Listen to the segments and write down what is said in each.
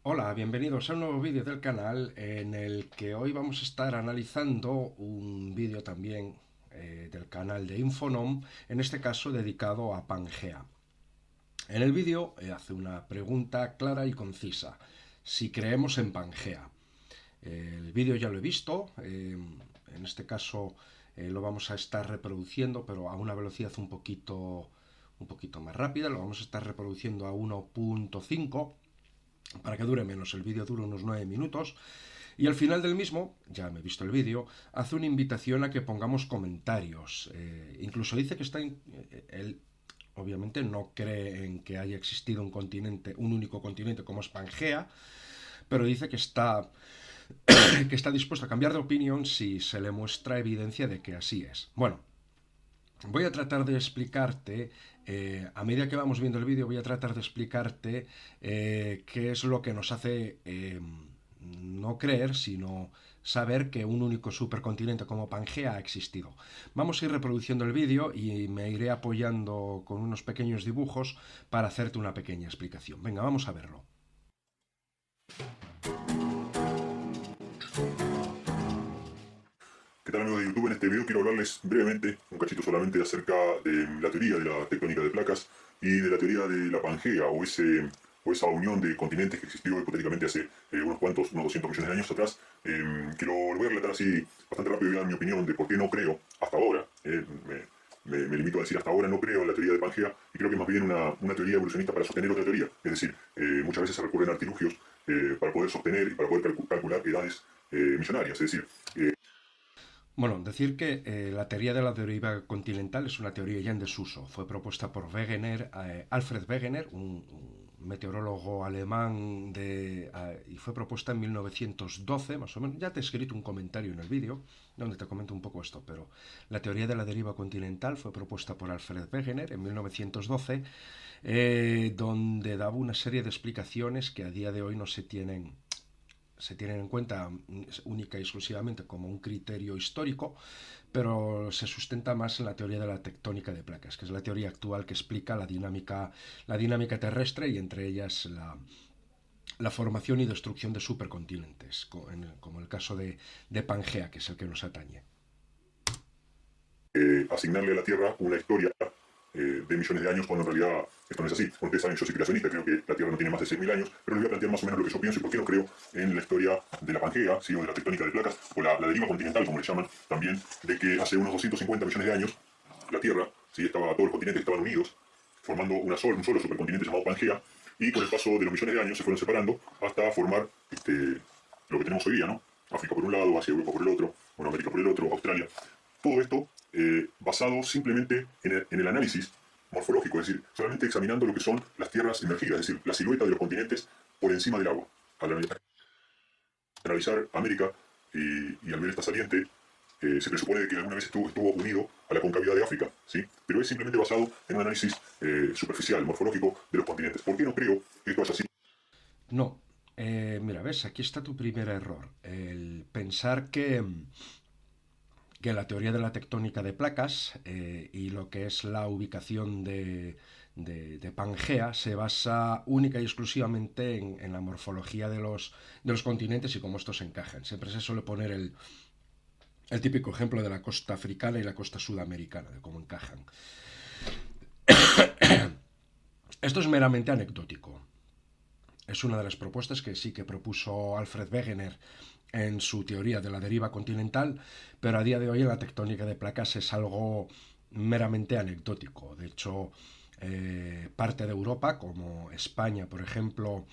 Hola, bienvenidos a un nuevo vídeo del canal en el que hoy vamos a estar analizando un vídeo también del canal de Infonom, en este caso dedicado a Pangea. En el vídeo hace una pregunta clara y concisa: si creemos en Pangea. El vídeo ya lo he visto, en este caso lo vamos a estar reproduciendo, pero a una velocidad un poquito más rápida. Lo vamos a estar reproduciendo a 1.5 para que dure menos. El vídeo dura unos 9 minutos. Y al final del mismo, ya me he visto el vídeo, hace una invitación a que pongamos comentarios. Incluso dice que él obviamente no cree en que haya existido un único continente como es Pangea, pero dice que está dispuesto a cambiar de opinión si se le muestra evidencia de que así es. Bueno, voy a tratar de explicarte, a medida que vamos viendo el vídeo, voy a tratar de explicarte qué es lo que nos hace no creer, sino saber que un único supercontinente como Pangea ha existido. Vamos a ir reproduciendo el vídeo y me iré apoyando con unos pequeños dibujos para hacerte una pequeña explicación. Venga, vamos a verlo. ¿Qué tal, amigos de YouTube? En este video quiero hablarles brevemente, un cachito solamente, acerca de la teoría de la tectónica de placas y de la teoría de la Pangea, o esa unión de continentes que existió hipotéticamente hace unos 200 millones de años atrás. Lo voy a relatar así bastante rápido y voy a dar mi opinión de por qué no creo hasta ahora. Me limito a decir hasta ahora no creo en la teoría de Pangea, y creo que es más bien una teoría evolucionista para sostener otra teoría. Es decir, muchas veces se recurren a artilugios para poder sostener y para poder calcular edades millonarias. Es decir, Bueno, decir que la teoría de la deriva continental es una teoría ya en desuso. Fue propuesta por Alfred Wegener, un meteorólogo alemán, y fue propuesta en 1912, más o menos. Ya te he escrito un comentario en el vídeo donde te comento un poco esto, pero la teoría de la deriva continental fue propuesta por Alfred Wegener en 1912, donde daba una serie de explicaciones que a día de hoy no se tienen en cuenta única y exclusivamente como un criterio histórico, pero se sustenta más en la teoría de la tectónica de placas, que es la teoría actual que explica la dinámica terrestre, y entre ellas la formación y destrucción de supercontinentes, como el caso de Pangea, que es el que nos atañe. asignarle a la Tierra una historia de millones de años, cuando en realidad esto no es así. Como ustedes saben, yo soy creacionista, creo que la Tierra no tiene más de 6.000 años, pero les voy a plantear más o menos lo que yo pienso y por qué no creo en la historia de la Pangea, ¿sí? O de la tectónica de placas, o la deriva continental, como le llaman también, de que hace unos 250 millones de años la Tierra, ¿sí? Todos los continentes estaban unidos, formando un solo supercontinente llamado Pangea, y con el paso de los millones de años se fueron separando hasta formar lo que tenemos hoy día, ¿no? África por un lado, Asia y Europa por el otro, bueno, América por el otro, Australia. Todo esto basado simplemente en el análisis morfológico, es decir, solamente examinando lo que son las tierras emergidas, es decir, la silueta de los continentes por encima del agua. Al analizar América y al ver esta saliente, se presupone que alguna vez estuvo unido a la concavidad de África, ¿sí? Pero es simplemente basado en un análisis superficial, morfológico de los continentes. ¿Por qué no creo que esto haya sido? No, mira, ves, aquí está tu primer error, el pensar que la teoría de la tectónica de placas y lo que es la ubicación de Pangea se basa única y exclusivamente en la morfología de los continentes y cómo estos encajan. Siempre se suele poner el típico ejemplo de la costa africana y la costa sudamericana, de cómo encajan. Esto es meramente anecdótico. Es una de las propuestas que sí que propuso Alfred Wegener en su teoría de la deriva continental, pero a día de hoy en la tectónica de placas es algo meramente anecdótico. De hecho, parte de Europa, como España, por ejemplo,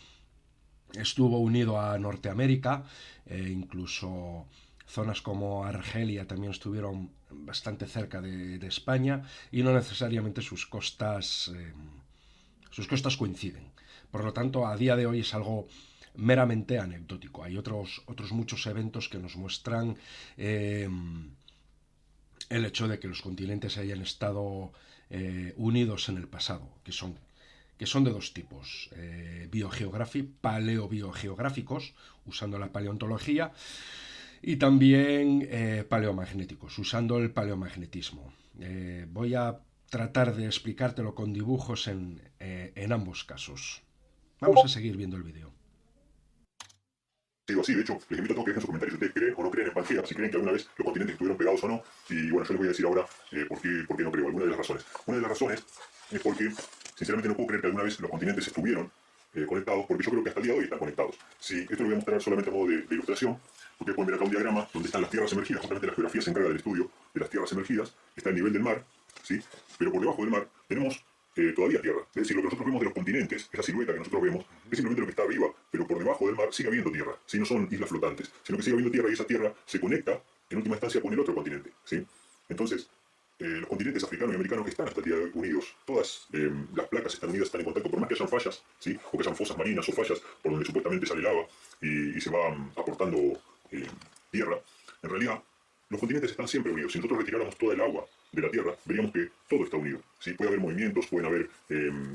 estuvo unido a Norteamérica, incluso zonas como Argelia también estuvieron bastante cerca de España, y no necesariamente sus costas coinciden. Por lo tanto, a día de hoy es algo meramente anecdótico. Hay otros muchos eventos que nos muestran el hecho de que los continentes hayan estado unidos en el pasado, que son de dos tipos: paleobiogeográficos, usando la paleontología, y también paleomagnéticos, usando el paleomagnetismo. Voy a tratar de explicártelo con dibujos en ambos casos. Vamos a seguir viendo el vídeo. sido así. De hecho, les invito a todos que dejen sus comentarios si ustedes creen o no creen en Pangea, si creen que alguna vez los continentes estuvieron pegados o no. Y bueno, yo les voy a decir ahora por qué no creo, algunas de las razones. Una de las razones es porque, sinceramente, no puedo creer que alguna vez los continentes estuvieron conectados, porque yo creo que hasta el día de hoy están conectados. Si esto lo voy a mostrar solamente a modo de ilustración, ustedes pueden ver acá un diagrama donde están las tierras emergidas, justamente la geografía se encarga del estudio de las tierras emergidas, está el nivel del mar, ¿sí? Pero por debajo del mar tenemos todavía tierra. Es decir, lo que nosotros vemos de los continentes, esa silueta que nosotros vemos, es simplemente lo que está arriba, pero por debajo del mar sigue habiendo tierra. Si no son islas flotantes, sino que sigue habiendo tierra y esa tierra se conecta en última instancia con el otro continente, ¿sí? Entonces, los continentes africano y americano que están hasta el día de hoy unidos, todas las placas están unidas, están en contacto, por más que hayan fallas, ¿sí? O que sean fosas marinas o fallas por donde supuestamente sale lava y se va aportando eh, tierra, en realidad los continentes están siempre unidos. Si nosotros retiráramos toda el agua de la Tierra, veríamos que todo está unido. ¿Sí? Puede haber movimientos, pueden haber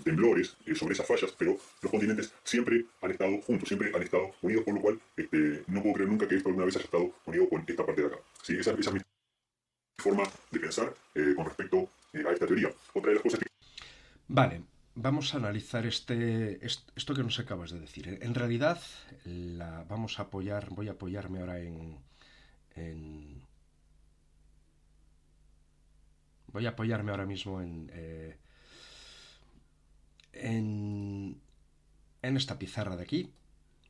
temblores sobre esas fallas, pero los continentes siempre han estado juntos, siempre han estado unidos, por lo cual no puedo creer nunca que esto alguna vez haya estado unido con esta parte de acá. ¿Sí? Esa es mi forma de pensar con respecto a esta teoría. Otra de las cosas que... Vale, vamos a analizar esto que nos acabas de decir. En realidad, voy a apoyarme ahora en voy a apoyarme ahora mismo en, en esta pizarra de aquí,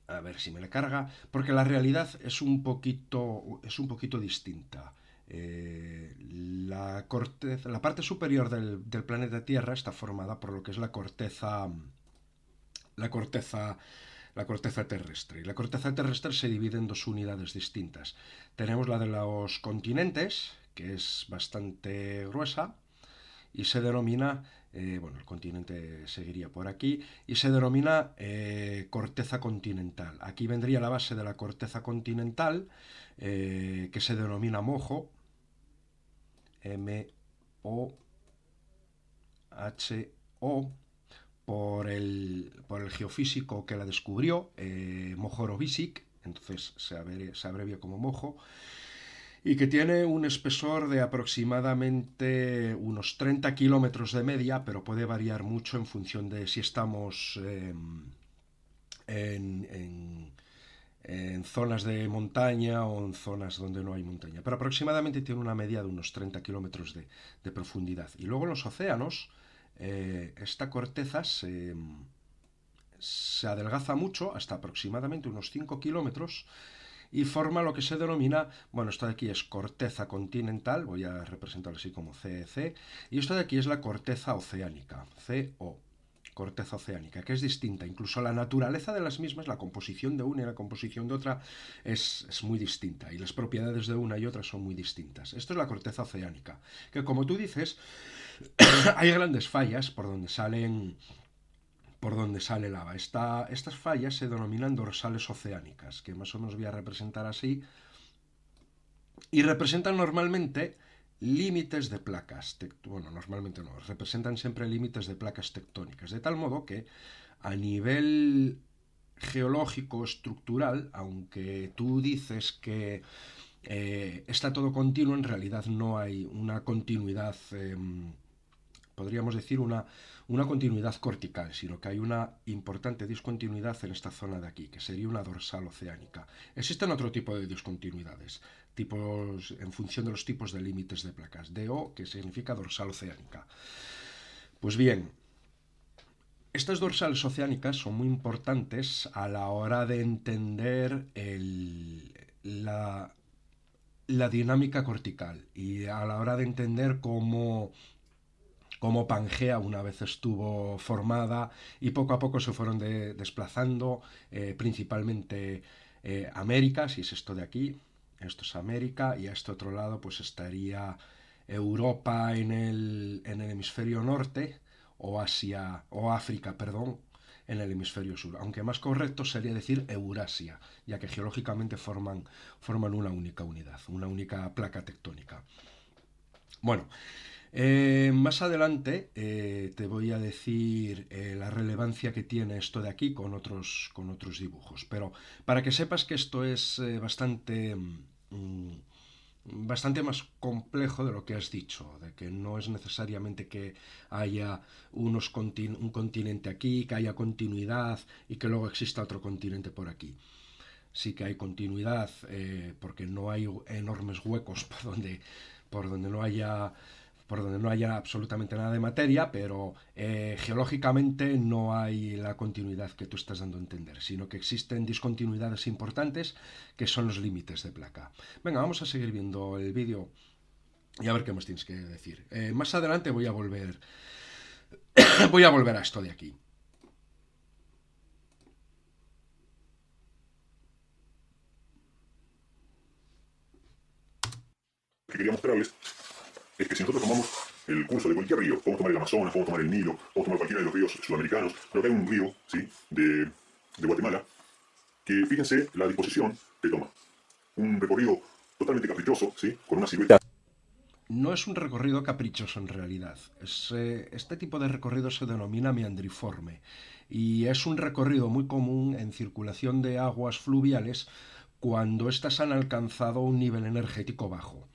a ver si me la carga, porque la realidad es un poquito distinta. La parte superior del planeta Tierra está formada por lo que es la corteza, la corteza terrestre. Y la corteza terrestre se divide en dos unidades distintas. Tenemos la de los continentes, que es bastante gruesa, y se denomina, bueno, el continente seguiría por aquí, y se denomina corteza continental. Aquí vendría la base de la corteza continental, que se denomina mojo, M-O-H-O, por el geofísico que la descubrió, Mohoro Visic, entonces se abrevia como mojo, y que tiene un espesor de aproximadamente unos 30 kilómetros de media, pero puede variar mucho en función de si estamos en, en, en zonas de montaña o en zonas donde no hay montaña. Pero aproximadamente tiene una media de unos 30 kilómetros de profundidad. Y luego en los océanos, esta corteza se adelgaza mucho, hasta aproximadamente unos 5 kilómetros, y forma lo que se denomina, bueno, esto de aquí es corteza continental, voy a representarlo así como CEC, y esto de aquí es la corteza oceánica, CO, corteza oceánica, que es distinta. Incluso la naturaleza de las mismas, la composición de una y la composición de otra, es muy distinta, y las propiedades de una y otra son muy distintas. Esto es la corteza oceánica, que como tú dices, hay grandes fallas por donde sale lava. Estas fallas se denominan dorsales oceánicas, que más o menos voy a representar así, y representan normalmente límites de placas. Bueno, normalmente no, representan siempre límites de placas tectónicas, de tal modo que a nivel geológico estructural, aunque tú dices que está todo continuo, en realidad no hay una continuidad, podríamos decir una continuidad cortical, sino que hay una importante discontinuidad en esta zona de aquí, que sería una dorsal oceánica. Existen otro tipo de discontinuidades, tipos, en función de los tipos de límites de placas. DO, que significa dorsal oceánica. Pues bien, estas dorsales oceánicas son muy importantes a la hora de entender la dinámica cortical y a la hora de entender cómo Pangea una vez estuvo formada y poco a poco se fueron desplazando, principalmente América, si es esto de aquí, esto es América, y a este otro lado pues estaría Europa en el hemisferio norte, o Asia, o África, perdón, en el hemisferio sur, aunque más correcto sería decir Eurasia, ya que geológicamente forman una única unidad, una única placa tectónica. Bueno, más adelante te voy a decir la relevancia que tiene esto de aquí con otros dibujos, pero para que sepas que esto es bastante más complejo de lo que has dicho, de que no es necesariamente que haya un continente aquí, que haya continuidad y que luego exista otro continente por aquí. sí que hay continuidad, porque no hay enormes huecos por donde no haya absolutamente nada de materia, pero geológicamente no hay la continuidad que tú estás dando a entender, sino que existen discontinuidades importantes que son los límites de placa. Venga, vamos a seguir viendo el vídeo y a ver qué más tienes que decir. Más adelante voy a volver a esto de aquí. Lo que quería mostrarles es que si nosotros tomamos el curso de cualquier río, podemos tomar el Amazonas, podemos tomar el Nilo, podemos tomar cualquiera de los ríos sudamericanos, pero acá hay un río, ¿sí?, de Guatemala, que fíjense la disposición que toma. Un recorrido totalmente caprichoso, ¿sí?, con una silueta. No es un recorrido caprichoso en realidad. Este tipo de recorrido se denomina meandriforme y es un recorrido muy común en circulación de aguas fluviales cuando éstas han alcanzado un nivel energético bajo.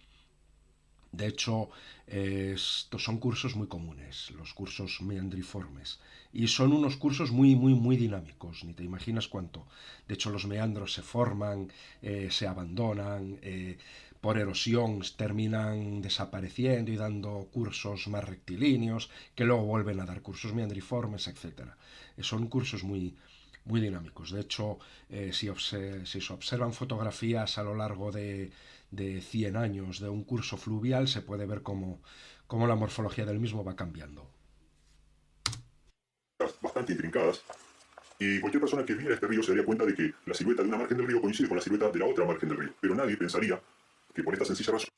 De hecho, estos son cursos muy comunes, los cursos meandriformes. Y son unos cursos muy, muy, muy dinámicos, ni te imaginas cuánto. De hecho, los meandros se forman, se abandonan, por erosión terminan desapareciendo y dando cursos más rectilíneos, que luego vuelven a dar cursos meandriformes, etcétera. Son cursos muy, muy dinámicos. De hecho, si se observan fotografías a lo largo de 100 años de un curso fluvial, se puede ver cómo la morfología del mismo va cambiando. Bastante intrincadas, y cualquier persona que viera este río se daría cuenta de que la silueta de una margen del río coincide con la silueta de la otra margen del río, pero nadie pensaría que por esta sencilla razón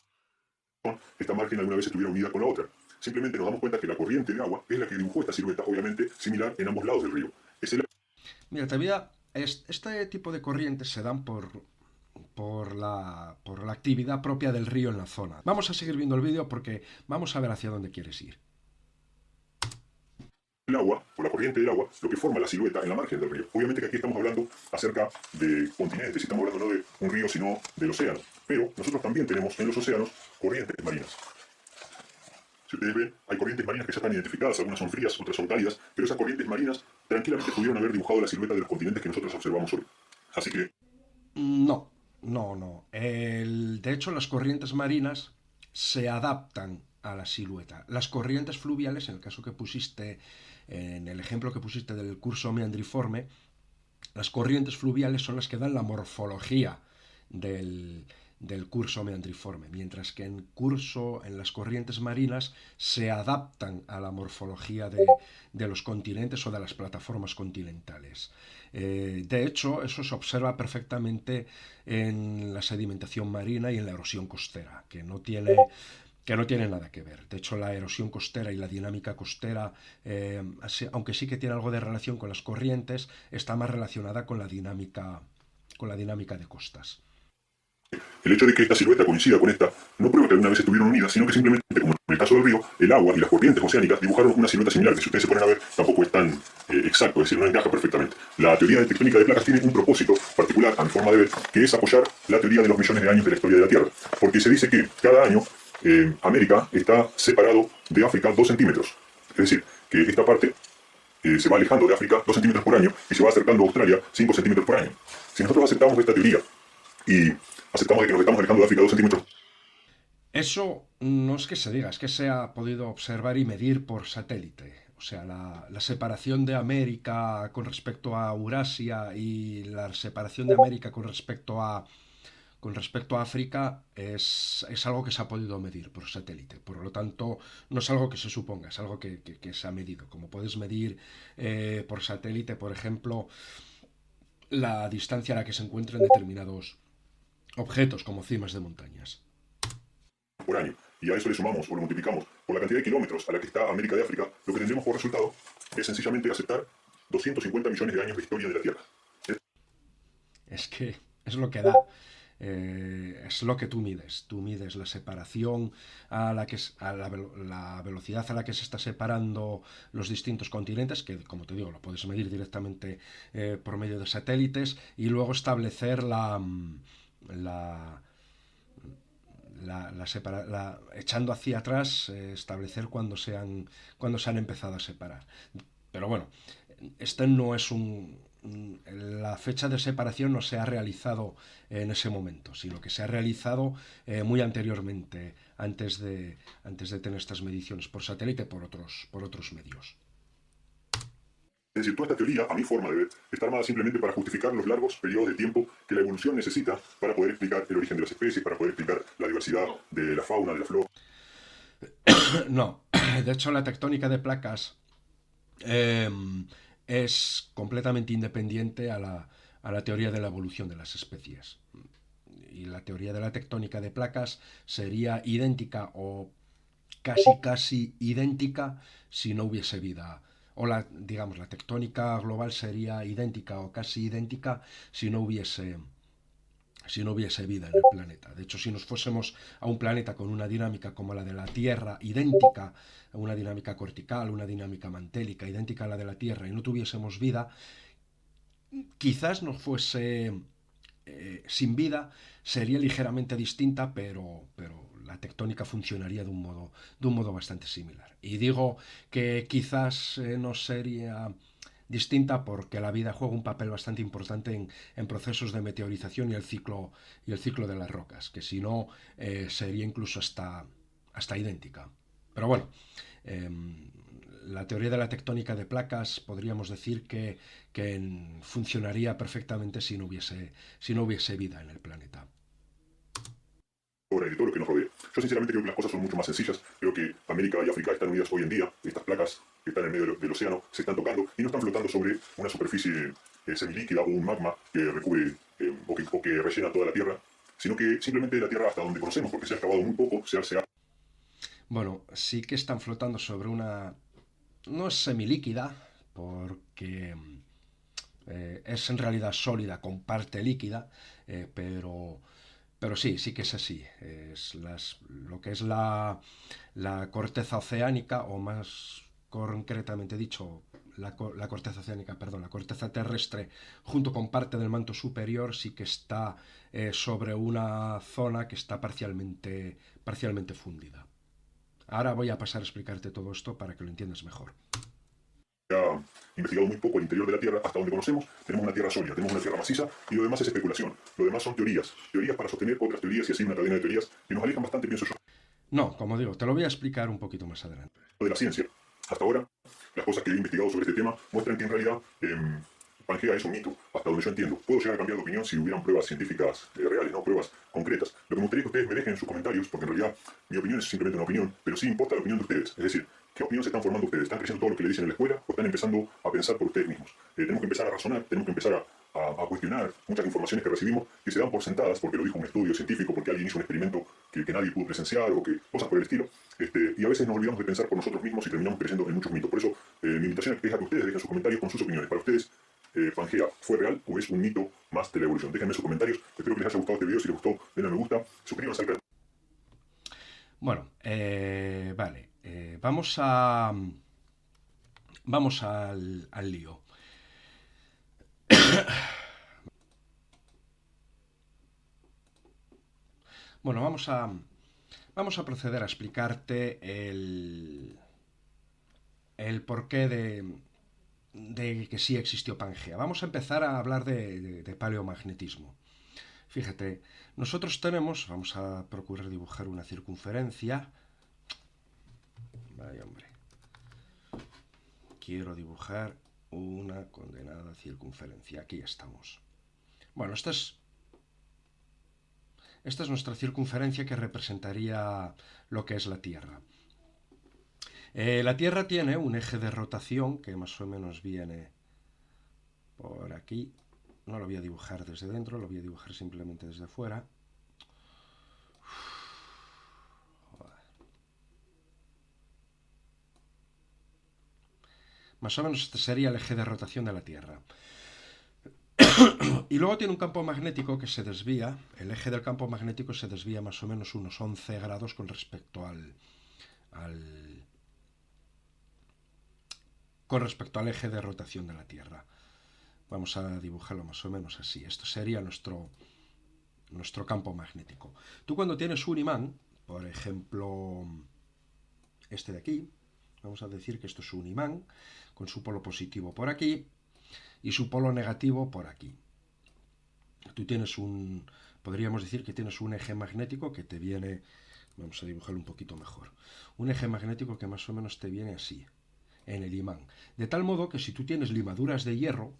esta margen alguna vez estuviera unida con la otra. Simplemente nos damos cuenta que la corriente de agua es la que dibujó esta silueta, obviamente similar en ambos lados del río. Es el... Mira, todavía este tipo de corrientes se dan por la actividad propia del río en la zona. Vamos a seguir viendo el vídeo porque vamos a ver hacia dónde quieres ir. El agua, o la corriente del agua, lo que forma la silueta en la margen del río. Obviamente que aquí estamos hablando acerca de continentes, estamos hablando no de un río, sino del océano. Pero nosotros también tenemos en los océanos corrientes marinas. Si ustedes ven, hay corrientes marinas que ya están identificadas, algunas son frías, otras son cálidas, pero esas corrientes marinas tranquilamente pudieron haber dibujado la silueta de los continentes que nosotros observamos hoy. Así que... No, no. De hecho, las corrientes marinas se adaptan a la silueta. Las corrientes fluviales, en el caso que pusiste, en el ejemplo que pusiste del curso meandriforme, las corrientes fluviales son las que dan la morfología del, del curso meandriforme, mientras que en las corrientes marinas se adaptan a la morfología de los continentes o de las plataformas continentales. De hecho, eso se observa perfectamente en la sedimentación marina y en la erosión costera, que no tiene nada que ver. De hecho, la erosión costera y la dinámica costera, aunque sí que tiene algo de relación con las corrientes, está más relacionada con la dinámica de costas. el hecho de que esta silueta coincida con esta no prueba que alguna vez estuvieron unidas, sino que simplemente, como en el caso del río, el agua y las corrientes oceánicas dibujaron una silueta similar, que si ustedes se ponen a ver, tampoco es tan exacto, es decir, no encaja perfectamente. La teoría de tectónica de placas tiene un propósito particular, a mi forma de ver, que es apoyar la teoría de los millones de años de la historia de la Tierra. Porque se dice que cada año América está separado de África 2 centímetros. Es decir, que esta parte se va alejando de África 2 centímetros por año y se va acercando a Australia 5 centímetros por año. Si nosotros aceptamos esta teoría y aceptamos de que nos estamos alejando de África 2 centímetros. Eso no es que se diga, es que se ha podido observar y medir por satélite. O sea, la separación de América con respecto a Eurasia y la separación de América con respecto a África es algo que se ha podido medir por satélite. Por lo tanto, no es algo que se suponga, es algo que se ha medido. Como puedes medir por satélite, por ejemplo, la distancia a la que se encuentran determinados objetos como cimas de montañas. Por año, y a eso le sumamos o lo multiplicamos por la cantidad de kilómetros a la que está América de África, lo que tendremos por resultado es sencillamente aceptar 250 millones de años de historia de la Tierra. Es que es lo que da. Es lo que tú mides. Tú mides la separación a la velocidad a la que se está separando los distintos continentes, que como te digo, lo puedes medir directamente por medio de satélites, y luego establecer la, echando hacia atrás, establecer cuando se han empezado a separar. Pero bueno, este la fecha de separación no se ha realizado en ese momento, sino que se ha realizado muy anteriormente, antes de tener estas mediciones por satélite por otros medios. Es decir, toda esta teoría, a mi forma de ver, está armada simplemente para justificar los largos periodos de tiempo que la evolución necesita para poder explicar el origen de las especies, para poder explicar la diversidad de la fauna, de la flora. No, de hecho la tectónica de placas eh, es completamente independiente a la teoría de la evolución de las especies. Y la teoría de la tectónica de placas sería idéntica o casi idéntica si no hubiese vida. O digamos, la tectónica global sería idéntica o casi idéntica si no hubiese vida en el planeta. De hecho, si nos fuésemos a un planeta con una dinámica como la de la Tierra, idéntica, una dinámica cortical, una dinámica mantélica, idéntica a la de la Tierra, y no tuviésemos vida, quizás nos fuese sin vida, sería ligeramente distinta, pero la tectónica funcionaría de un modo bastante similar. Y digo que quizás no sería distinta porque la vida juega un papel bastante importante en procesos de meteorización y el ciclo de las rocas, que si no sería incluso hasta idéntica. Pero bueno, eh, la teoría de la tectónica de placas podríamos decir que funcionaría perfectamente si no hubiese vida en el planeta. Y de todo lo que nos rodea. Yo sinceramente creo que las cosas son mucho más sencillas. Creo que América y África están unidas hoy en día. Estas placas que están en el medio del océano se están tocando y no están flotando sobre una superficie semilíquida o un magma que recubre o que rellena toda la Tierra, sino que simplemente la Tierra hasta donde conocemos, porque se ha excavado muy poco, se ha. Bueno, sí que están flotando sobre una... No es semilíquida, porque es en realidad sólida con parte líquida, pero sí que es así. Lo que es la corteza oceánica, o más concretamente dicho, la corteza oceánica, perdón, la corteza terrestre, junto con parte del manto superior, sí que está sobre una zona que está parcialmente fundida. Ahora voy a pasar a explicarte todo esto para que lo entiendas mejor. Se ha investigado muy poco el interior de la Tierra. Hasta donde conocemos, tenemos una Tierra sólida, tenemos una Tierra maciza, y lo demás es especulación. Lo demás son teorías para sostener otras teorías, y así una cadena de teorías que nos alejan bastante, pienso yo, No, como digo, te lo voy a explicar un poquito más adelante. de la ciencia. Hasta ahora, las cosas que he investigado sobre este tema muestran que en realidad Pangea es un mito, hasta donde yo entiendo. Puedo llegar a cambiar de opinión si hubieran pruebas científicas reales, no pruebas concretas. Lo que me gustaría que ustedes me dejen en sus comentarios, porque en realidad mi opinión es simplemente una opinión, pero sí importa la opinión de ustedes. Es decir, ¿qué opinión se están formando ustedes? ¿Están creyendo todo lo que le dicen en la escuela o están empezando a pensar por ustedes mismos? Tenemos que empezar a razonar, tenemos que empezar a cuestionar muchas informaciones que recibimos, que se dan por sentadas porque lo dijo un estudio científico, porque alguien hizo un experimento que nadie pudo presenciar, o que cosas por el estilo. Y a veces nos olvidamos de pensar por nosotros mismos y terminamos creyendo en muchos mitos. Por eso mi invitación es a que ustedes dejen sus comentarios con sus opiniones. Para ustedes, Pangea, ¿fue real o es un mito más de la evolución? Déjenme sus comentarios. Espero que les haya gustado este video. Si les gustó, denle a me gusta, suscríbanse al canal. Bueno, vale, vamos al lío. Bueno, vamos a proceder a explicarte el porqué de que sí existió Pangea. Vamos a empezar a hablar de paleomagnetismo. Fíjate, nosotros vamos a procurar dibujar una circunferencia. Vaya, hombre. Quiero dibujar una condenada circunferencia. Aquí estamos. Bueno, esta es nuestra circunferencia, que representaría lo que es la Tierra. La Tierra tiene un eje de rotación que más o menos viene por aquí. No lo voy a dibujar desde dentro, lo voy a dibujar simplemente desde fuera. Más o menos este sería el eje de rotación de la Tierra. Y luego tiene un campo magnético que se desvía. El eje del campo magnético se desvía más o menos unos 11 grados con respecto al eje de rotación de la Tierra. Vamos a dibujarlo más o menos así. Esto sería nuestro campo magnético. Tú, cuando tienes un imán, por ejemplo, de aquí, vamos a decir que esto es un imán con su polo positivo por aquí, y su polo negativo por aquí. Tú tienes podríamos decir que tienes un eje magnético que te viene, vamos a dibujarlo un poquito mejor, un eje magnético que más o menos te viene así, en el imán. De tal modo que si tú tienes limaduras de hierro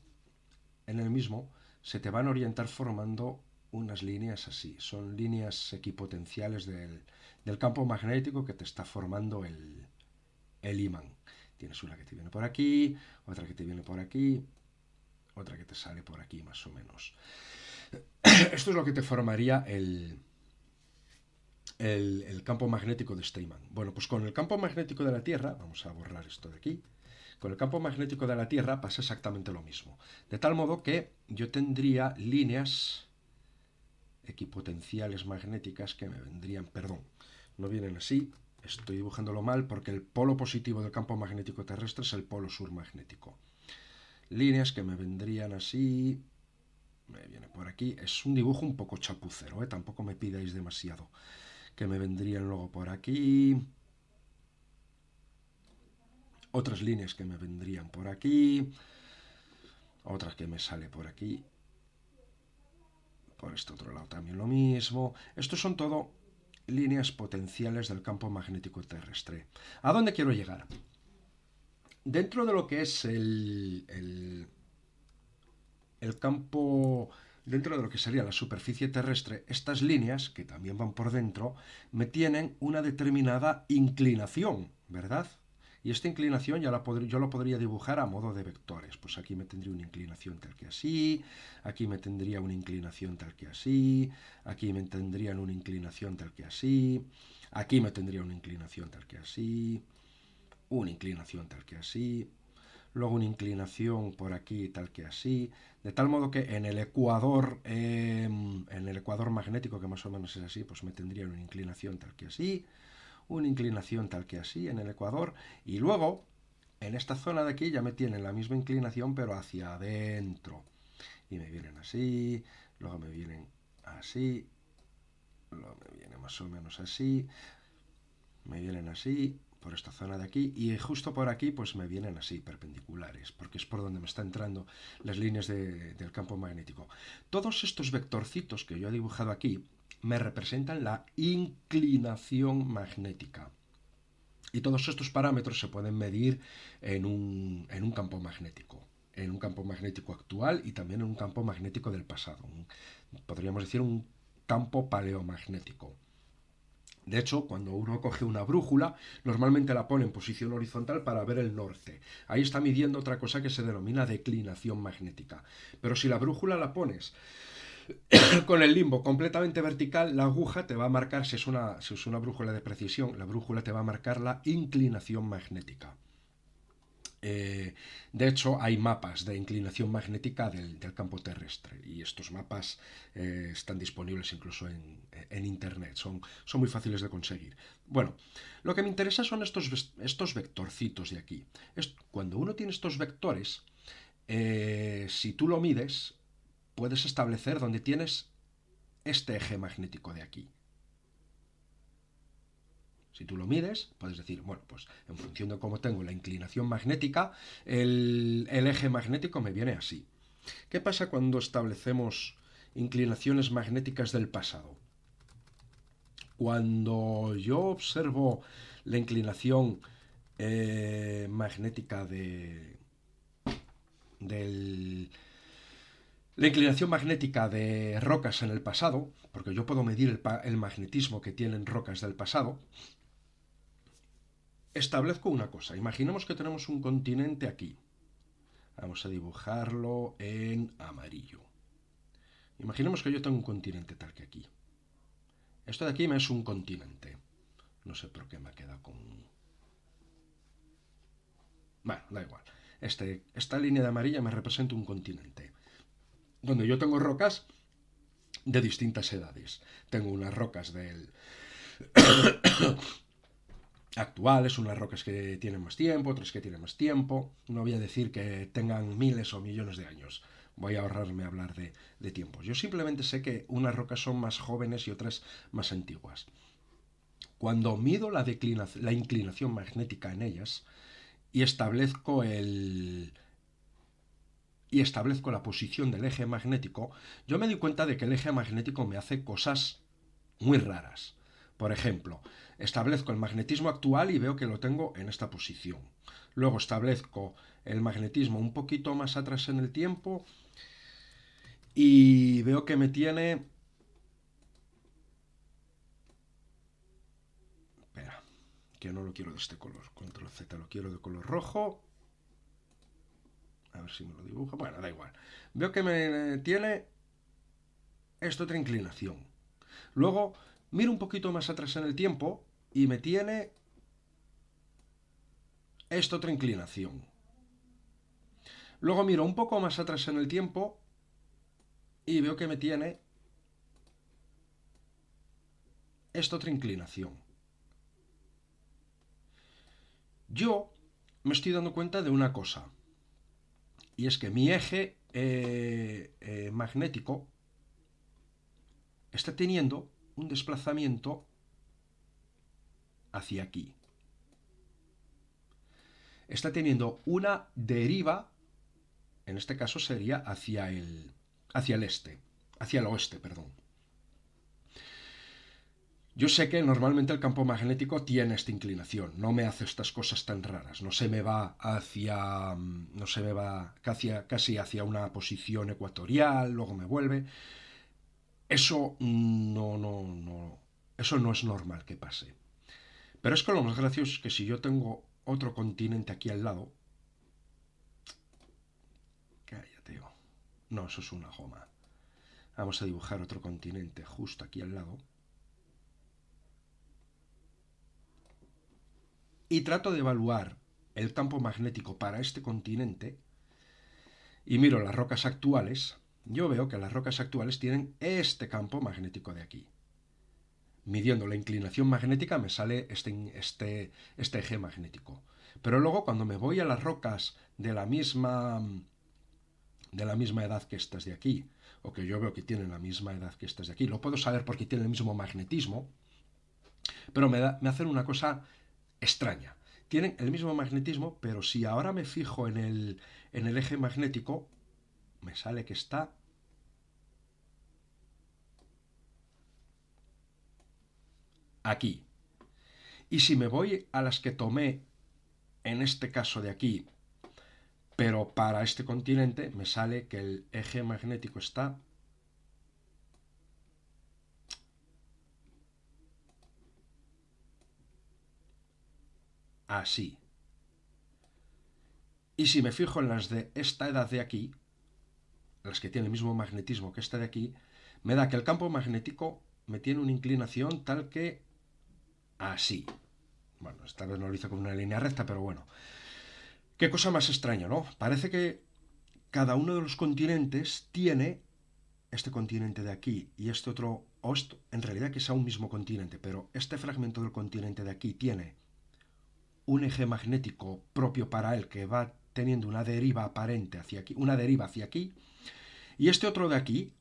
en el mismo, se te van a orientar formando unas líneas así. Son líneas equipotenciales del campo magnético que te está formando el imán. Tienes una que te viene por aquí, otra que te viene por aquí, otra que te sale por aquí más o menos. Esto es lo que te formaría el campo magnético de este imán. Bueno, pues con el campo magnético de la Tierra, vamos a borrar esto de aquí, con el campo magnético de la Tierra pasa exactamente lo mismo. De tal modo que yo tendría líneas equipotenciales magnéticas que me vendrían, perdón, no vienen así, estoy dibujándolo mal porque el polo positivo del campo magnético terrestre es el polo sur magnético. Líneas que me vendrían así, me viene por aquí, es un dibujo un poco chapucero, tampoco me pidáis demasiado, que me vendrían luego por aquí, otras líneas que me vendrían por aquí, otras que me sale por aquí, por este otro lado también lo mismo. Estos son todo líneas potenciales del campo magnético terrestre. ¿A dónde quiero llegar? Dentro de lo que es el campo, dentro de lo que sería la superficie terrestre, estas líneas, que también van por dentro, me tienen una determinada inclinación, ¿verdad? Y esta inclinación yo lo podría dibujar a modo de vectores. Pues aquí me tendría una inclinación tal que así, aquí me tendría una inclinación tal que así, aquí me tendrían una inclinación tal que así, aquí me tendría una inclinación tal que así, una inclinación tal que así, luego una inclinación por aquí tal que así, de tal modo que en el ecuador magnético, que más o menos es así, pues me tendría una inclinación tal que así, una inclinación tal que así en el ecuador, y luego en esta zona de aquí ya me tienen la misma inclinación pero hacia adentro, y me vienen así, luego me vienen así, luego me viene más o menos así, me vienen así por esta zona de aquí, y justo por aquí pues me vienen así, perpendiculares, porque es por donde me están entrando las líneas del campo magnético. Todos estos vectorcitos que yo he dibujado aquí me representan la inclinación magnética. Y todos estos parámetros se pueden medir en un campo magnético. En un campo magnético actual y también en un campo magnético del pasado. Podríamos decir un campo paleomagnético. De hecho, cuando uno coge una brújula, normalmente la pone en posición horizontal para ver el norte. Ahí está midiendo otra cosa que se denomina declinación magnética. Pero si la brújula la pones con el limbo completamente vertical, la aguja te va a marcar, si es una brújula de precisión, la brújula te va a marcar la inclinación magnética. De hecho, hay mapas de inclinación magnética del campo terrestre y estos mapas están disponibles incluso en Internet, son muy fáciles de conseguir. Bueno, lo que me interesa son estos vectorcitos de aquí. Cuando uno tiene estos vectores, si tú lo mides, puedes establecer dónde tienes este eje magnético de aquí. Si tú lo mides, puedes decir, bueno, pues en función de cómo tengo la inclinación magnética, el eje magnético me viene así. ¿Qué pasa cuando establecemos inclinaciones magnéticas del pasado? Cuando yo observo la inclinación magnética la inclinación magnética de rocas en el pasado, porque yo puedo medir el magnetismo que tienen rocas del pasado, establezco una cosa. Imaginemos que tenemos un continente aquí. Vamos a dibujarlo en amarillo. Imaginemos que yo tengo un continente tal que aquí. Esto de aquí me es un continente. No sé por qué me queda con... Bueno, da igual. Esta línea de amarilla me representa un continente, donde yo tengo rocas de distintas edades. Tengo unas rocas actuales, unas rocas que tienen más tiempo, otras que tienen más tiempo. No voy a decir que tengan miles o millones de años. Voy a ahorrarme hablar de tiempos. Yo simplemente sé que unas rocas son más jóvenes y otras más antiguas. Cuando mido la inclinación magnética en ellas y establezco y establezco la posición del eje magnético, yo me doy cuenta de que el eje magnético me hace cosas muy raras. Por ejemplo, establezco el magnetismo actual y veo que lo tengo en esta posición. Luego establezco el magnetismo un poquito más atrás en el tiempo y veo que me tiene... Espera, que no lo quiero de este color. Control Z, lo quiero de color rojo. A ver si me lo dibuja. Bueno, da igual. Veo que me tiene esta otra inclinación. Luego miro un poquito más atrás en el tiempo y me tiene esta otra inclinación. Luego miro un poco más atrás en el tiempo y veo que me tiene esta otra inclinación. Yo me estoy dando cuenta de una cosa, y es que mi eje magnético está teniendo un desplazamiento hacia aquí. Está teniendo una deriva, en este caso sería hacia el oeste, perdón. Yo sé que normalmente el campo magnético tiene esta inclinación, no me hace estas cosas tan raras, no se me va casi hacia una posición ecuatorial, luego me vuelve. Eso eso no es normal que pase. Pero es que lo más gracioso es que si yo tengo otro continente aquí al lado, cállate, no, eso es una goma. Vamos a dibujar otro continente justo aquí al lado. Y trato de evaluar el campo magnético para este continente y miro las rocas actuales, yo veo que las rocas actuales tienen este campo magnético de aquí. Midiendo la inclinación magnética me sale este eje magnético. Pero luego cuando me voy a las rocas de la misma edad que estas de aquí, o que yo veo que tienen la misma edad que estas de aquí, lo puedo saber porque tienen el mismo magnetismo, pero me hacen una cosa extraña. Tienen el mismo magnetismo, pero si ahora me fijo en el eje magnético, me sale que está aquí. Y si me voy a las que tomé en este caso de aquí, pero para este continente, me sale que el eje magnético está así. Y si me fijo en las de esta edad de aquí, las que tienen el mismo magnetismo que esta de aquí, me da que el campo magnético me tiene una inclinación tal que así. Bueno, esta vez no lo hice con una línea recta, pero bueno. Qué cosa más extraña, ¿no? Parece que cada uno de los continentes tiene este continente de aquí y este otro, o esto, en realidad que sea un mismo continente, pero este fragmento del continente de aquí tiene un eje magnético propio para él que va teniendo una deriva aparente hacia aquí, una deriva hacia aquí, y este otro de aquí,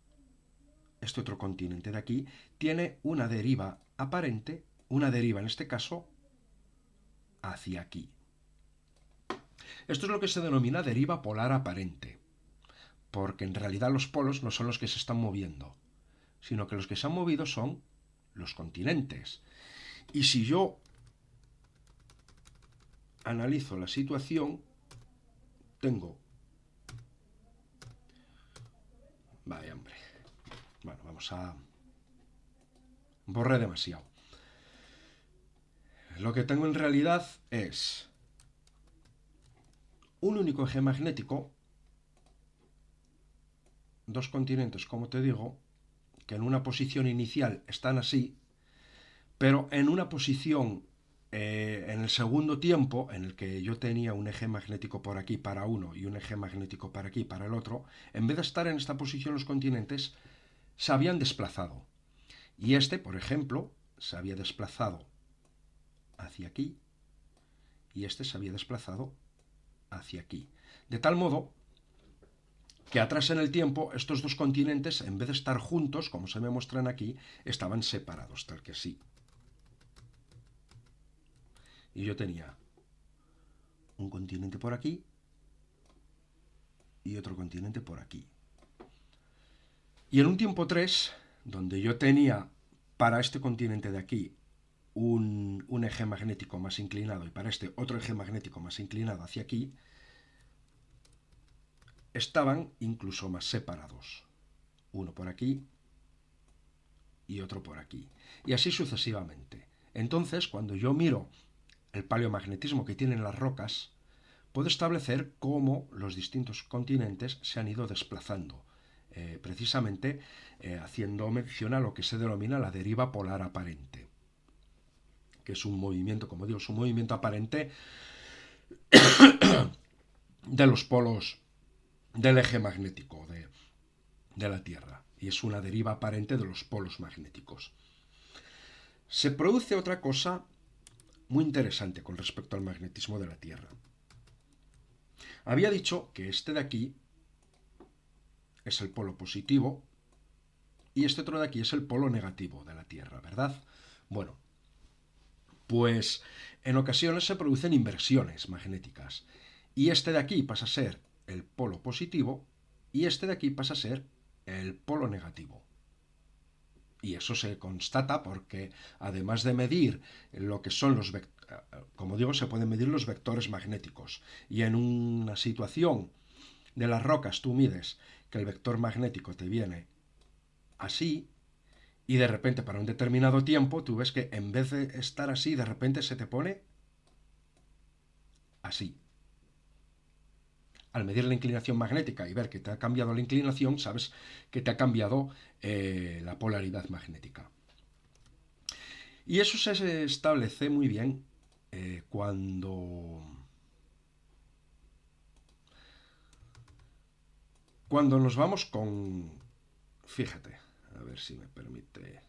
este otro continente de aquí, tiene una deriva aparente, una deriva en este caso, hacia aquí. Esto es lo que se denomina deriva polar aparente, porque en realidad los polos no son los que se están moviendo, sino que los que se han movido son los continentes. Y si yo analizo la situación, tengo... Vaya, hombre. Bueno, vamos a... Borré demasiado. Lo que tengo en realidad es un único eje magnético, dos continentes, como te digo, que en una posición inicial están así, pero en una posición, en el segundo tiempo, en el que yo tenía un eje magnético por aquí para uno y un eje magnético para aquí para el otro, en vez de estar en esta posición los continentes, se habían desplazado. Y este, por ejemplo, se había desplazado hacia aquí y este se había desplazado hacia aquí. De tal modo que atrás en el tiempo estos dos continentes, en vez de estar juntos, como se me muestran aquí, estaban separados, tal que sí. Y yo tenía un continente por aquí y otro continente por aquí. Y en un tiempo 3, donde yo tenía para este continente de aquí un eje magnético más inclinado y para este otro eje magnético más inclinado hacia aquí, estaban incluso más separados. Uno por aquí y otro por aquí. Y así sucesivamente. Entonces, cuando yo miro el paleomagnetismo que tienen las rocas, puedo establecer cómo los distintos continentes se han ido desplazando, precisamente haciendo mención a lo que se denomina la deriva polar aparente, que es un movimiento, como digo, es un movimiento aparente de los polos del eje magnético de la Tierra, y es una deriva aparente de los polos magnéticos. Se produce otra cosa muy interesante con respecto al magnetismo de la Tierra. Había dicho que este de aquí es el polo positivo y este otro de aquí es el polo negativo de la Tierra, ¿verdad? Bueno, pues en ocasiones se producen inversiones magnéticas y este de aquí pasa a ser el polo positivo y este de aquí pasa a ser el polo negativo. Y eso se constata porque, además de medir lo que son los vectores, como digo, se pueden medir los vectores magnéticos. Y en una situación de las rocas tú mides que el vector magnético te viene así, y de repente para un determinado tiempo tú ves que en vez de estar así, de repente se te pone así. Al medir la inclinación magnética y ver que te ha cambiado la inclinación, sabes que te ha cambiado la polaridad magnética. Y eso se establece muy bien cuando nos vamos con... Fíjate, a ver si me permite...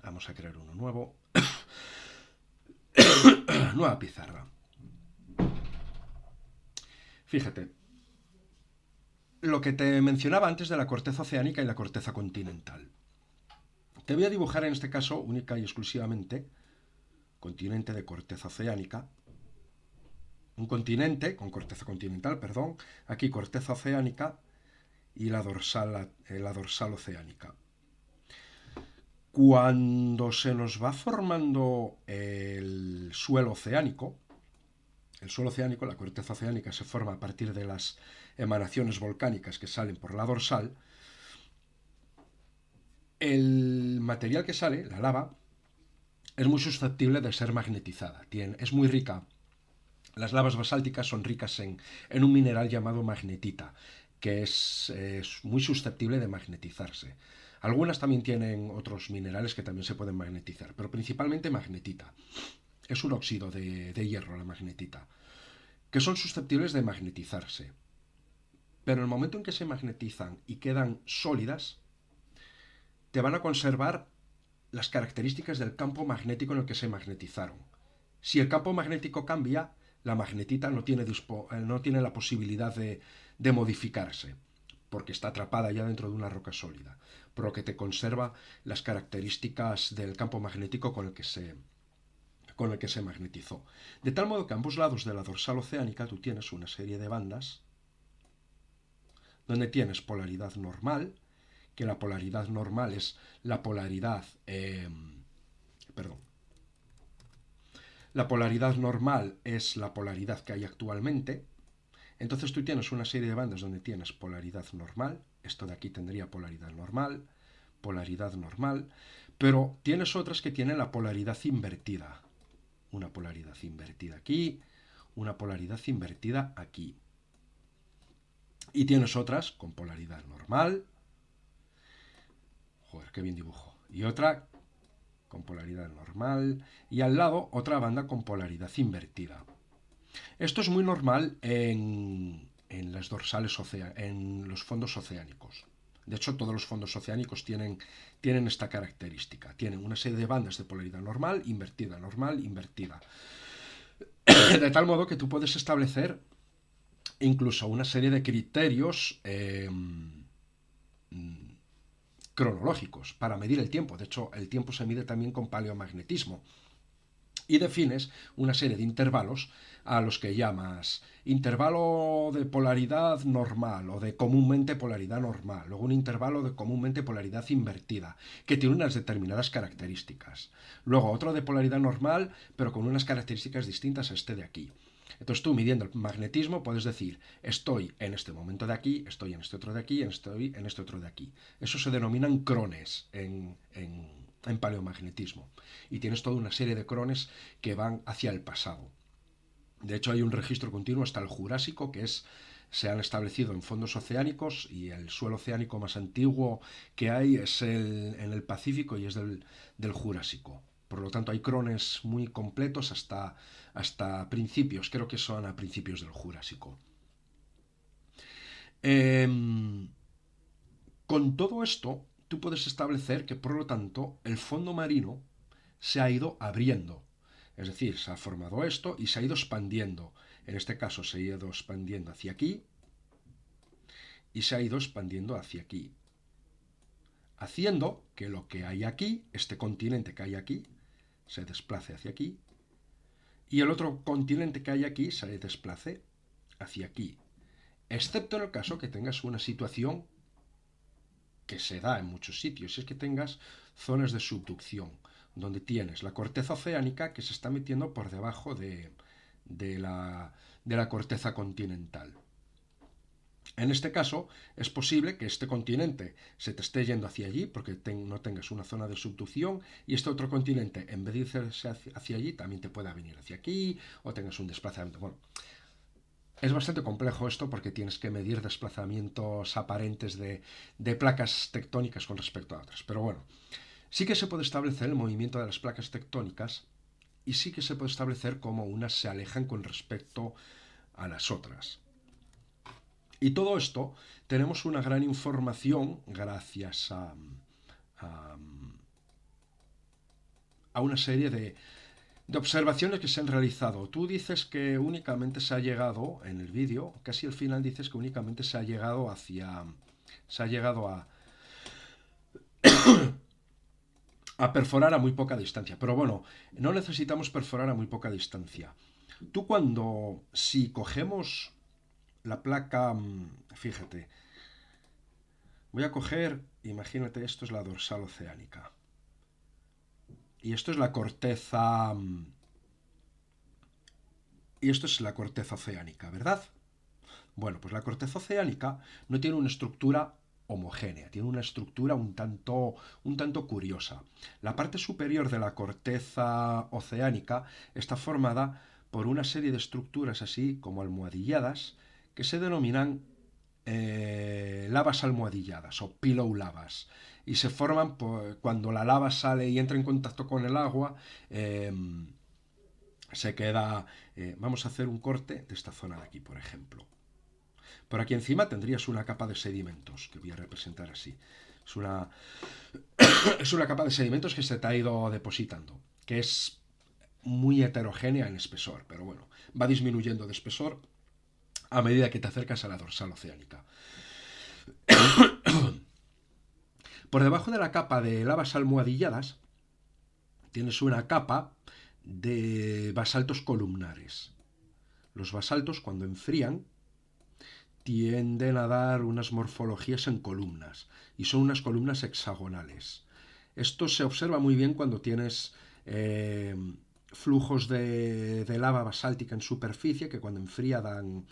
Vamos a crear uno nuevo. Nueva pizarra. Fíjate, lo que te mencionaba antes de la corteza oceánica y la corteza continental. Te voy a dibujar en este caso única y exclusivamente continente de corteza oceánica, un continente con corteza continental, perdón, aquí corteza oceánica y la dorsal oceánica. Cuando se nos va formando el suelo oceánico, la corteza oceánica se forma a partir de las emanaciones volcánicas que salen por la dorsal. El material que sale, la lava, es muy susceptible de ser magnetizada. Es muy rica. Las lavas basálticas son ricas en un mineral llamado magnetita, que es muy susceptible de magnetizarse. Algunas también tienen otros minerales que también se pueden magnetizar, pero principalmente magnetita. Es un óxido de hierro, la magnetita, que son susceptibles de magnetizarse. Pero en el momento en que se magnetizan y quedan sólidas, te van a conservar las características del campo magnético en el que se magnetizaron. Si el campo magnético cambia, la magnetita no tiene la posibilidad de modificarse, porque está atrapada ya dentro de una roca sólida, por lo que te conserva las características del campo magnético con el que se magnetizó. De tal modo que a ambos lados de la dorsal oceánica tú tienes una serie de bandas donde tienes polaridad normal, que la polaridad normal es la polaridad... La polaridad normal es la polaridad que hay actualmente. Entonces tú tienes una serie de bandas donde tienes polaridad normal. Esto de aquí tendría polaridad normal, pero tienes otras que tienen la polaridad invertida. Una polaridad invertida aquí, una polaridad invertida aquí. Y tienes otras con polaridad normal. Joder, qué bien dibujo. Y otra con polaridad normal. Y al lado otra banda con polaridad invertida. Esto es muy normal en las dorsales en los fondos oceánicos. De hecho, todos los fondos oceánicos tienen esta característica. Tienen una serie de bandas de polaridad normal, invertida, normal, invertida. De tal modo que tú puedes establecer incluso una serie de criterios cronológicos para medir el tiempo. De hecho, el tiempo se mide también con paleomagnetismo. y defines una serie de intervalos a los que llamas intervalo de polaridad normal o de comúnmente polaridad normal, luego un intervalo de comúnmente polaridad invertida, que tiene unas determinadas características. Luego otro de polaridad normal, pero con unas características distintas a este de aquí. Entonces tú, midiendo el magnetismo, puedes decir, estoy en este momento de aquí, estoy en este otro de aquí, estoy en este otro de aquí. Eso se denominan crones en paleomagnetismo. Y tienes toda una serie de crones que van hacia el pasado. De hecho, hay un registro continuo hasta el Jurásico, se han establecido en fondos oceánicos, y el suelo oceánico más antiguo que hay es en el Pacífico y es del Jurásico. Por lo tanto, hay crones muy completos hasta principios, creo que son a principios del Jurásico. Con todo esto, tú puedes establecer que, por lo tanto, el fondo marino se ha ido abriendo. Es decir, se ha formado esto y se ha ido expandiendo. En este caso se ha ido expandiendo hacia aquí y se ha ido expandiendo hacia aquí, haciendo que lo que hay aquí, este continente que hay aquí, se desplace hacia aquí, y el otro continente que hay aquí se desplace hacia aquí, excepto en el caso que tengas una situación que se da en muchos sitios, es que tengas zonas de subducción, donde tienes la corteza oceánica que se está metiendo por debajo de la corteza continental. En este caso, es posible que este continente se te esté yendo hacia allí porque no tengas una zona de subducción, y este otro continente, en vez de irse hacia allí, también te pueda venir hacia aquí, o tengas un desplazamiento. Bueno, es bastante complejo esto porque tienes que medir desplazamientos aparentes de placas tectónicas con respecto a otras. Pero bueno, sí que se puede establecer el movimiento de las placas tectónicas, y sí que se puede establecer cómo unas se alejan con respecto a las otras. Y todo esto tenemos una gran información gracias a una serie de observaciones que se han realizado. Tú dices que únicamente se ha llegado, en el vídeo, casi al final dices que únicamente se ha llegado a perforar a muy poca distancia. Pero bueno, no necesitamos perforar a muy poca distancia. Tú si cogemos la placa, fíjate, voy a coger, imagínate, esto es la dorsal oceánica. Y esto es la corteza, y esto es la corteza oceánica, ¿verdad? Bueno, pues la corteza oceánica no tiene una estructura homogénea, tiene una estructura un tanto curiosa. La parte superior de la corteza oceánica está formada por una serie de estructuras así como almohadilladas que se denominan lavas almohadilladas o pillow lavas, y se forman cuando la lava sale y entra en contacto con el agua. Se queda, vamos a hacer un corte de esta zona de aquí, por ejemplo. Por aquí encima tendrías una capa de sedimentos, que voy a representar así. Es una capa de sedimentos que se te ha ido depositando, que es muy heterogénea en espesor, pero bueno, va disminuyendo de espesor a medida que te acercas a la dorsal oceánica. Por debajo de la capa de lavas almohadilladas tienes una capa de basaltos columnares. Los basaltos, cuando enfrían, tienden a dar unas morfologías en columnas, y son unas columnas hexagonales. Esto se observa muy bien cuando tienes flujos de lava basáltica en superficie, que cuando enfría dan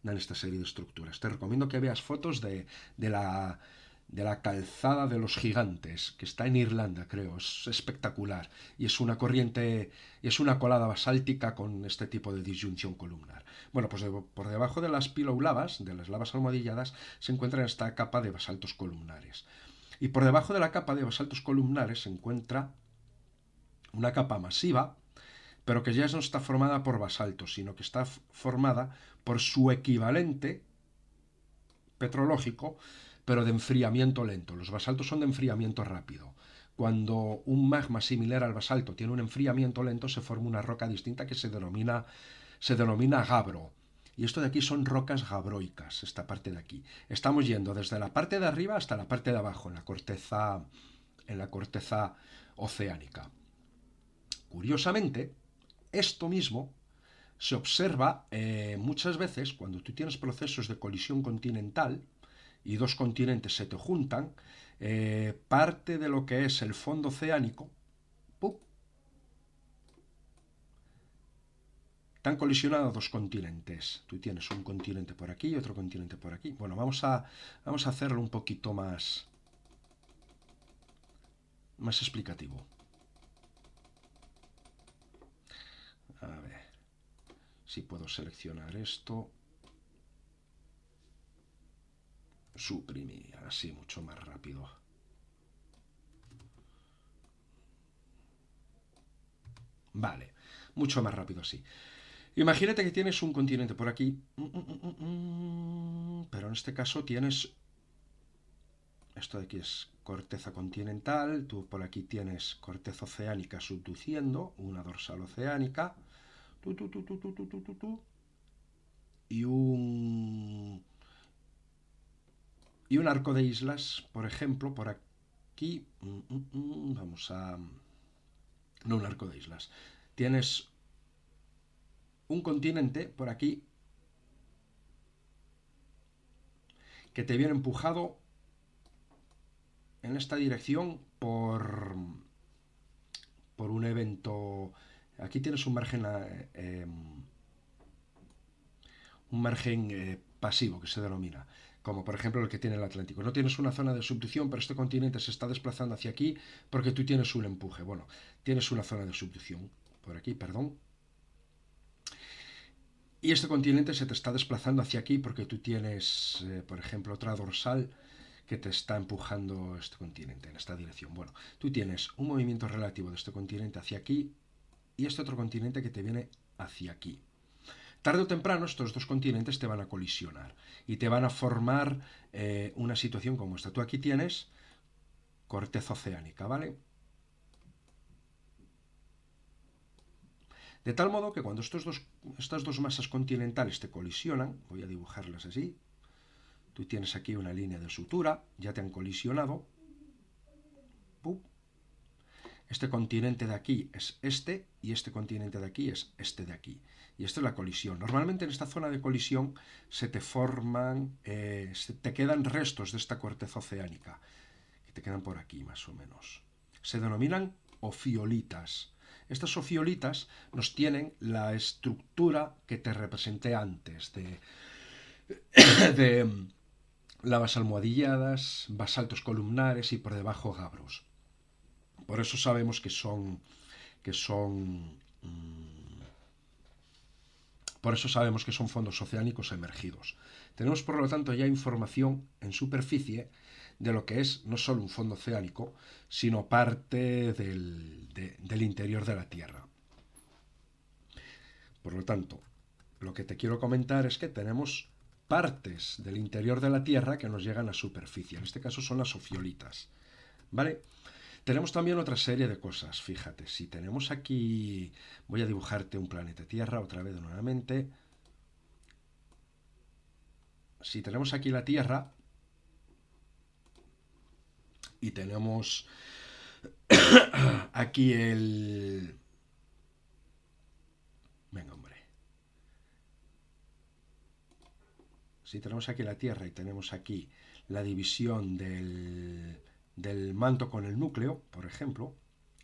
esta serie de estructuras. Te recomiendo que veas fotos de la calzada de los gigantes, que está en Irlanda, creo. Es espectacular, y es una corriente, y es una colada basáltica con este tipo de disyunción columnar. Bueno, pues por debajo de las pillow lavas, de las lavas almohadilladas, se encuentra esta capa de basaltos columnares. Y por debajo de la capa de basaltos columnares se encuentra una capa masiva, pero que ya no está formada por basaltos, sino que está formada por su equivalente petrológico, pero de enfriamiento lento. Los basaltos son de enfriamiento rápido. Cuando un magma similar al basalto tiene un enfriamiento lento, se forma una roca distinta que se denomina gabro. Y esto de aquí son rocas gabroicas, esta parte de aquí. Estamos yendo desde la parte de arriba hasta la parte de abajo, en la corteza oceánica. Curiosamente, Esto mismo se observa muchas veces cuando tú tienes procesos de colisión continental y dos continentes se te juntan, parte de lo que es el fondo oceánico, ¡pum!, están colisionados dos continentes. Tú tienes un continente por aquí y otro continente por aquí. Bueno, vamos a hacerlo un poquito más explicativo. A ver si puedo seleccionar esto. Suprimir, así mucho más rápido. Vale, mucho más rápido así. Imagínate que tienes un continente por aquí, pero en este caso tienes, esto de aquí es corteza continental, tú por aquí tienes corteza oceánica subduciendo, una dorsal oceánica, y un arco de islas, por ejemplo, por aquí, vamos a... no un arco de islas, tienes un continente por aquí que te viene empujado en esta dirección por un evento. Aquí tienes un margen pasivo que se denomina, como por ejemplo el que tiene el Atlántico. No tienes una zona de subducción, pero este continente se está desplazando hacia aquí porque tú tienes un empuje. Bueno, tienes una zona de subducción por aquí, perdón. Y este continente se te está desplazando hacia aquí porque tú tienes, por ejemplo, otra dorsal que te está empujando este continente en esta dirección. Bueno, tú tienes un movimiento relativo de este continente hacia aquí y este otro continente que te viene hacia aquí. Tarde o temprano estos dos continentes te van a colisionar y te van a formar una situación como esta. Tú aquí tienes corteza oceánica, ¿vale? De tal modo que cuando estas dos masas continentales te colisionan, voy a dibujarlas así, tú tienes aquí una línea de sutura, ya te han colisionado, ¡pum!, este continente de aquí es este y este continente de aquí es este de aquí. Y esta es la colisión. Normalmente en esta zona de colisión se te forman, te quedan restos de esta corteza oceánica, que te quedan por aquí más o menos. Se denominan ofiolitas. Estas ofiolitas nos tienen la estructura que te representé antes de lavas almohadilladas, basaltos columnares y por debajo gabros. Por eso sabemos por eso sabemos que son fondos oceánicos emergidos. Tenemos, por lo tanto, ya información en superficie de lo que es no solo un fondo oceánico, sino parte del interior de la Tierra. Por lo tanto, lo que te quiero comentar es que tenemos partes del interior de la Tierra que nos llegan a superficie. En este caso son las ofiolitas, ¿vale? Tenemos también otra serie de cosas, fíjate, si tenemos aquí, voy a dibujarte un planeta Tierra otra vez nuevamente, si tenemos aquí la Tierra y tenemos aquí el... Venga, hombre. Si tenemos aquí la Tierra y tenemos aquí la división del manto con el núcleo, por ejemplo,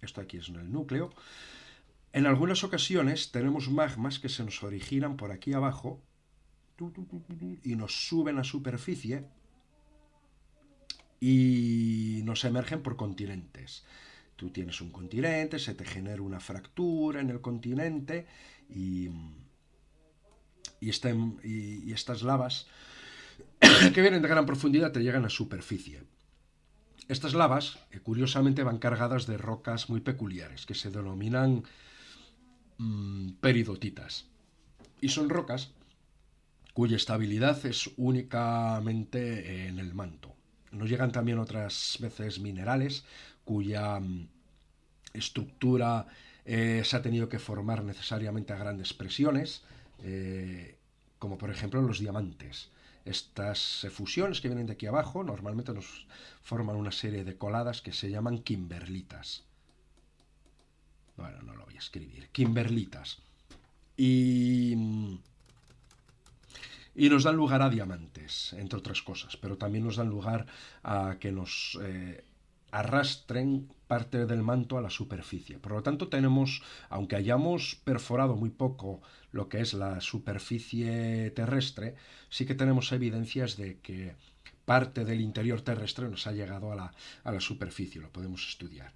esto aquí es el núcleo, en algunas ocasiones tenemos magmas que se nos originan por aquí abajo y nos suben a superficie y nos emergen por continentes. Tú tienes un continente, se te genera una fractura en el continente y estas lavas que vienen de gran profundidad te llegan a superficie. Estas lavas, curiosamente, van cargadas de rocas muy peculiares que se denominan peridotitas. Y son rocas cuya estabilidad es únicamente en el manto. Nos llegan también otras veces minerales cuya estructura se ha tenido que formar necesariamente a grandes presiones, como por ejemplo los diamantes. Estas efusiones que vienen de aquí abajo normalmente nos forman una serie de coladas que se llaman kimberlitas. Bueno, no lo voy a escribir. Kimberlitas. Y nos dan lugar a diamantes, entre otras cosas, pero también nos dan lugar a que nos arrastren parte del manto a la superficie. Por lo tanto, tenemos, aunque hayamos perforado muy poco lo que es la superficie terrestre, sí que tenemos evidencias de que parte del interior terrestre nos ha llegado a la superficie, lo podemos estudiar.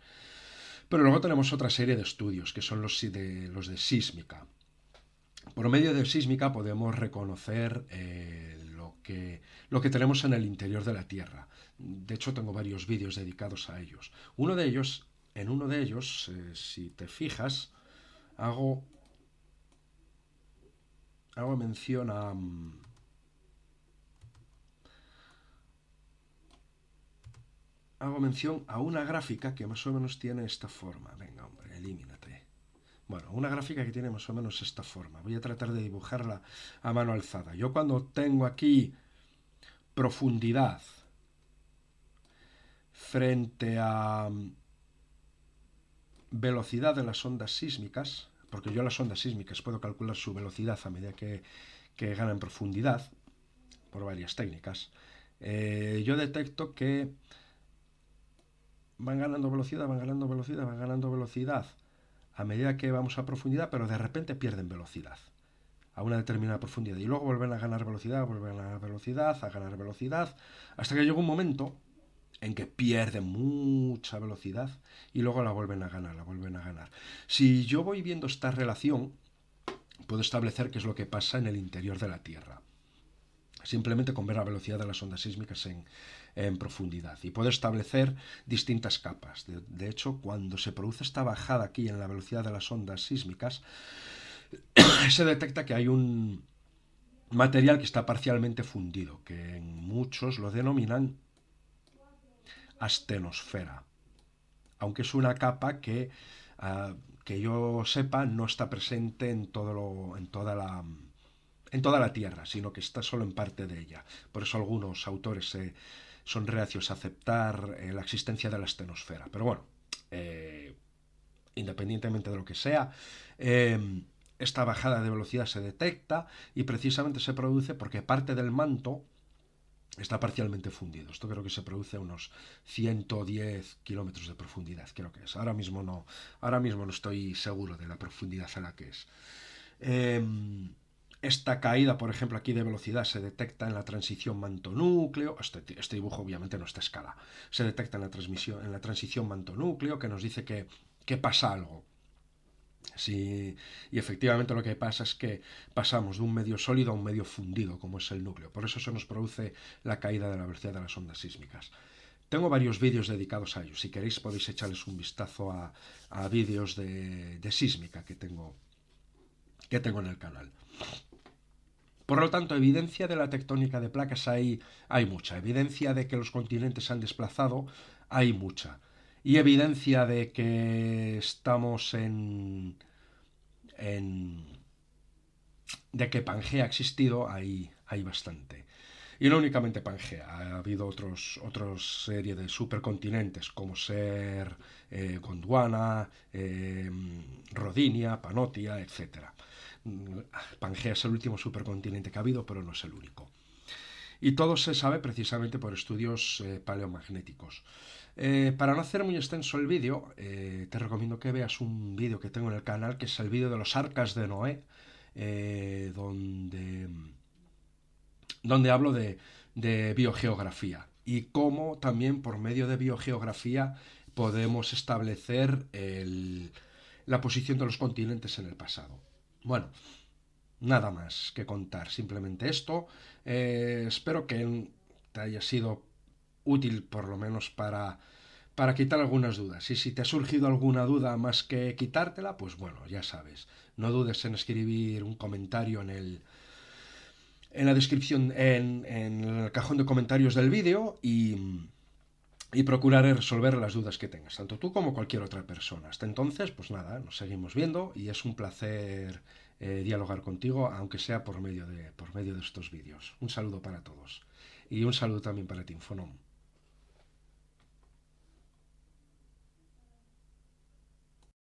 Pero luego tenemos otra serie de estudios, que son los de sísmica. Por medio de sísmica podemos reconocer lo que tenemos en el interior de la Tierra. De hecho, tengo varios vídeos dedicados a ellos. En uno de ellos, si te fijas, hago mención a una gráfica que más o menos tiene esta forma. Venga, hombre, elimínate. Bueno, una gráfica que tiene más o menos esta forma. Voy a tratar de dibujarla a mano alzada. Yo cuando tengo aquí profundidad frente a velocidad de las ondas sísmicas, porque yo las ondas sísmicas puedo calcular su velocidad a medida que ganan profundidad, por varias técnicas, yo detecto que van ganando velocidad a medida que vamos a profundidad, pero de repente pierden velocidad a una determinada profundidad y luego vuelven a ganar velocidad, a ganar velocidad, hasta que llega un momento en que pierden mucha velocidad y luego la vuelven a ganar. Si yo voy viendo esta relación, puedo establecer qué es lo que pasa en el interior de la Tierra, simplemente con ver la velocidad de las ondas sísmicas en profundidad. Y puedo establecer distintas capas. De hecho, cuando se produce esta bajada aquí en la velocidad de las ondas sísmicas, se detecta que hay un material que está parcialmente fundido, que muchos lo denominan astenosfera, aunque es una capa que yo sepa no está presente en toda la Tierra, sino que está solo en parte de ella. Por eso algunos autores son reacios a aceptar la existencia de la astenosfera. Pero bueno, independientemente de lo que sea, esta bajada de velocidad se detecta y precisamente se produce porque parte del manto está parcialmente fundido. Esto creo que se produce a unos 110 kilómetros de profundidad, creo que es. Ahora mismo no estoy seguro de la profundidad a la que es. Esta caída, por ejemplo, aquí de velocidad se detecta en la transición manto-núcleo. Este dibujo obviamente no está a escala. Se detecta en la transición manto-núcleo, que nos dice que pasa algo. Sí, y efectivamente lo que pasa es que pasamos de un medio sólido a un medio fundido, como es el núcleo. Por eso se nos produce la caída de la velocidad de las ondas sísmicas. Tengo varios vídeos dedicados a ello. Si queréis podéis echarles un vistazo a vídeos de sísmica que tengo en el canal. Por lo tanto, evidencia de la tectónica de placas hay mucha. Evidencia de que los continentes se han desplazado hay mucha. Y evidencia de que estamos de que Pangea ha existido hay bastante. Y no únicamente Pangea, ha habido otras serie de supercontinentes como ser Gondwana, Rodinia, Panotia, etc. Pangea es el último supercontinente que ha habido, pero no es el único. Y todo se sabe precisamente por estudios paleomagnéticos. Para no hacer muy extenso el vídeo, te recomiendo que veas un vídeo que tengo en el canal, que es el vídeo de los arcas de Noé, donde hablo de biogeografía y cómo también por medio de biogeografía podemos establecer la posición de los continentes en el pasado. Bueno, nada más que contar, simplemente esto. Espero que te haya sido útil por lo menos para quitar algunas dudas. Y si te ha surgido alguna duda más que quitártela, pues bueno, ya sabes. No dudes en escribir un comentario en la descripción, en el cajón de comentarios del vídeo y procuraré resolver las dudas que tengas, tanto tú como cualquier otra persona. Hasta entonces, pues nada, nos seguimos viendo y es un placer dialogar contigo, aunque sea por medio de estos vídeos. Un saludo para todos y un saludo también para ti, Infonom.